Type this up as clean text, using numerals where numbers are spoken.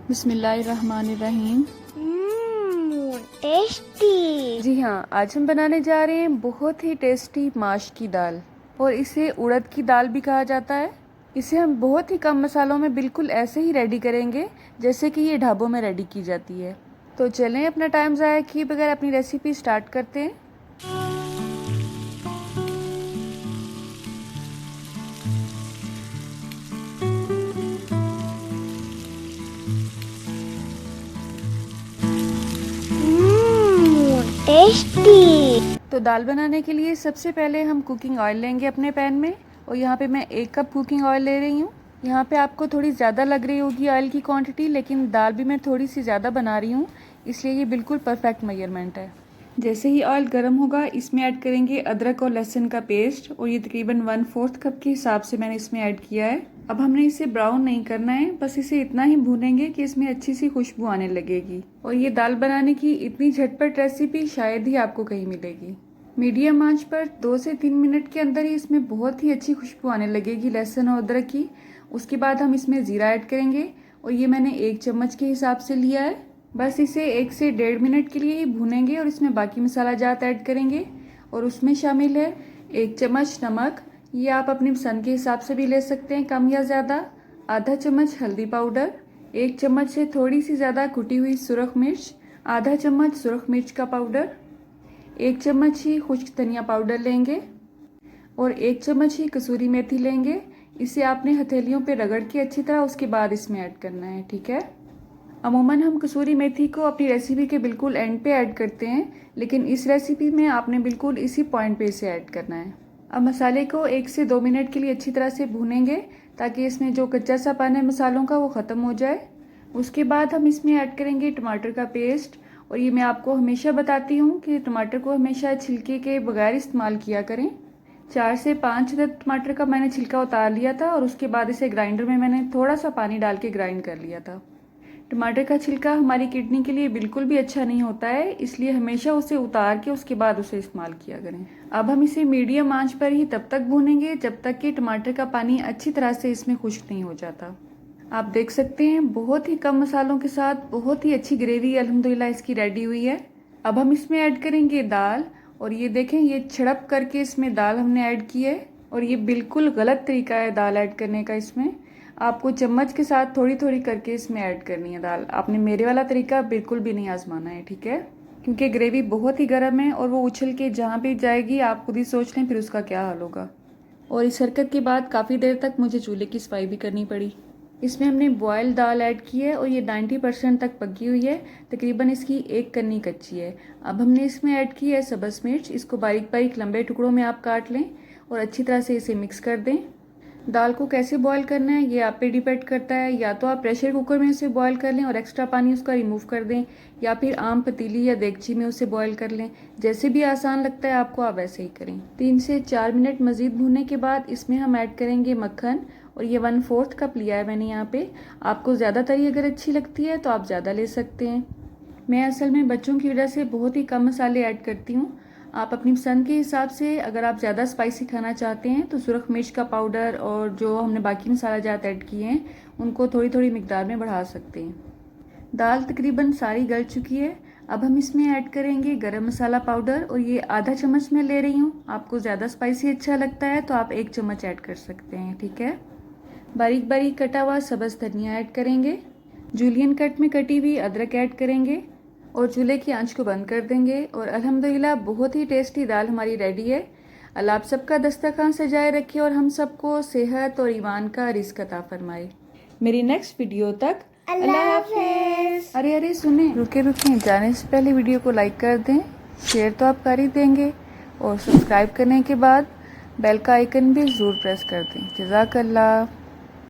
बिस्मिल्लाहिर्रहमानिर्रहीम। टेस्टी। जी हाँ, आज हम बनाने जा रहे हैं बहुत ही टेस्टी माश की दाल, और इसे उड़द की दाल भी कहा जाता है। इसे हम बहुत ही कम मसालों में बिल्कुल ऐसे ही रेडी करेंगे जैसे कि ये ढाबों में रेडी की जाती है। तो चलें अपना टाइम ज़ाया किए बगैर अपनी रेसिपी स्टार्ट करते हैं। टेस्टी। तो दाल बनाने के लिए सबसे पहले हम कुकिंग ऑयल लेंगे अपने पैन में, और यहाँ पे मैं 1 कप कुकिंग ऑयल ले रही हूँ। यहाँ पे आपको थोड़ी ज़्यादा लग रही होगी ऑयल की क्वांटिटी, लेकिन दाल भी मैं थोड़ी सी ज़्यादा बना रही हूँ, इसलिए ये बिल्कुल परफेक्ट मेजरमेंट है। जैसे ही ऑयल गर्म होगा इसमें ऐड करेंगे अदरक और लहसुन का पेस्ट, और ये तकरीबन 1/4 कप के हिसाब से मैंने इसमें ऐड किया है। अब हमने इसे ब्राउन नहीं करना है, बस इसे इतना ही भूनेंगे कि इसमें अच्छी सी खुशबू आने लगेगी। और ये दाल बनाने की इतनी झटपट रेसिपी शायद ही आपको कहीं मिलेगी। मीडियम आंच पर 2 से 3 मिनट के अंदर ही इसमें बहुत ही अच्छी खुशबू आने लगेगी लहसुन और अदरक की। उसके बाद हम इसमें ज़ीरा ऐड करेंगे, और ये मैंने 1 चम्मच के हिसाब से लिया है। बस इसे 1 से 1.5 मिनट के लिए ही भूनेंगे, और इसमें बाकी मसाला जात ऐड करेंगे। और उसमें शामिल है 1 चम्मच नमक, ये आप अपनी पसंद के हिसाब से भी ले सकते हैं, कम या ज़्यादा। आधा चम्मच हल्दी पाउडर, 1 चम्मच से थोड़ी सी ज़्यादा कुटी हुई सुरख मिर्च, आधा चम्मच सुरख मिर्च का पाउडर, 1 चम्मच ही खुश्क धनिया पाउडर लेंगे, और 1 चम्मच ही कसूरी मेथी लेंगे। इसे आपने हथेलियों पे रगड़ के अच्छी तरह उसके बाद इसमें ऐड करना है, ठीक है। अमूमन हम कसूरी मेथी को अपनी रेसिपी के बिल्कुल एंड पे ऐड करते हैं, लेकिन इस रेसिपी में आपने बिल्कुल इसी पॉइंट पे इसे ऐड करना है। अब मसाले को 1 से 2 मिनट के लिए अच्छी तरह से भूनेंगे, ताकि इसमें जो कच्चा सा पानी है मसालों का वो ख़त्म हो जाए। उसके बाद हम इसमें ऐड करेंगे टमाटर का पेस्ट, और ये मैं आपको हमेशा बताती हूँ कि टमाटर को हमेशा छिलके के बगैर इस्तेमाल किया करें। 4 से 5 अदद टमाटर का मैंने छिलका उतार लिया था, और उसके बाद इसे ग्राइंडर में मैंने थोड़ा सा पानी डाल के ग्राइंड कर लिया था। टमाटर का छिलका हमारी किडनी के लिए बिल्कुल भी अच्छा नहीं होता है, इसलिए हमेशा उसे उतार के उसके बाद उसे इस्तेमाल किया करें। अब हम इसे मीडियम आंच पर ही तब तक भूनेंगे जब तक कि टमाटर का पानी अच्छी तरह से इसमें खुश्क नहीं हो जाता। आप देख सकते हैं बहुत ही कम मसालों के साथ बहुत ही अच्छी ग्रेवी अल्हम्दुलिल्लाह इसकी रेडी हुई है। अब हम इसमें ऐड करेंगे दाल, और ये देखें ये छड़प करके इसमें दाल हमने ऐड की है, और ये बिल्कुल गलत तरीका है दाल ऐड करने का। इसमें आपको चम्मच के साथ थोड़ी थोड़ी करके इसमें ऐड करनी है दाल। आपने मेरे वाला तरीका बिल्कुल भी नहीं आजमाना है, ठीक है, क्योंकि ग्रेवी बहुत ही गर्म है और वो उछल के जहाँ भी जाएगी आप खुद ही सोच लें फिर उसका क्या हाल होगा। और इस हरकत के बाद काफ़ी देर तक मुझे चूल्हे की सफाई भी करनी पड़ी। इसमें हमने बॉयल दाल ऐड की है, और ये 90% तक पकी हुई है, तकरीबन इसकी 1 कन्नी कच्ची है। अब हमने इसमें ऐड की है सब्ज़ मिर्च, इसको बारीक बारीक लंबे टुकड़ों में आप काट लें, और अच्छी तरह से इसे मिक्स कर दें। दाल को कैसे बॉयल करना है ये आप पे डिपेंड करता है, या तो आप प्रेशर कुकर में उसे बॉयल कर लें और एक्स्ट्रा पानी उसका रिमूव कर दें, या फिर आम पतीली या देगची में उसे बॉयल कर लें। जैसे भी आसान लगता है आपको आप वैसे ही करें। 3 से 4 मिनट मज़ीद भूनने के बाद इसमें हम ऐड करेंगे मक्खन, और ये 1/4 कप लिया है मैंने यहाँ पे। आपको ज़्यादा तरी अगर अच्छी लगती है तो आप ज़्यादा ले सकते हैं। मैं असल में बच्चों की वजह से बहुत ही कम मसाले ऐड करती हूँ। आप अपनी पसंद के हिसाब से अगर आप ज़्यादा स्पाइसी खाना चाहते हैं तो सुरख मिर्च का पाउडर और जो हमने बाकी मसाला जात ऐड किए हैं उनको थोड़ी थोड़ी मिकदार में बढ़ा सकते हैं। दाल तकरीबन सारी गल चुकी है। अब हम इसमें ऐड करेंगे गरम मसाला पाउडर, और ये आधा चम्मच मैं ले रही हूँ। आपको ज़्यादा स्पाइसी अच्छा लगता है तो आप 1 चम्मच ऐड कर सकते हैं, ठीक है। बारीक बारीक कटा हुआ सब्ज़ धनिया ऐड करेंगे, जूलियन कट में कटी हुई अदरक ऐड करेंगे, और चूल्हे की आंच को बंद कर देंगे। और अल्हम्दुलिल्लाह बहुत ही टेस्टी दाल हमारी रेडी है। अल्लाह आप सबका दस्तरखान सजाए रखे और हम सबको सेहत और ईमान का रिज़्क अता फरमाए। मेरी नेक्स्ट वीडियो तक अल्लाह हाफिज़। अरे सुने, रुके जाने से पहले वीडियो को लाइक कर दें, शेयर तो आप कर ही देंगे, और सब्सक्राइब करने के बाद बेल का आइकन भी ज़रूर प्रेस कर दें। जज़ाकल्लाह।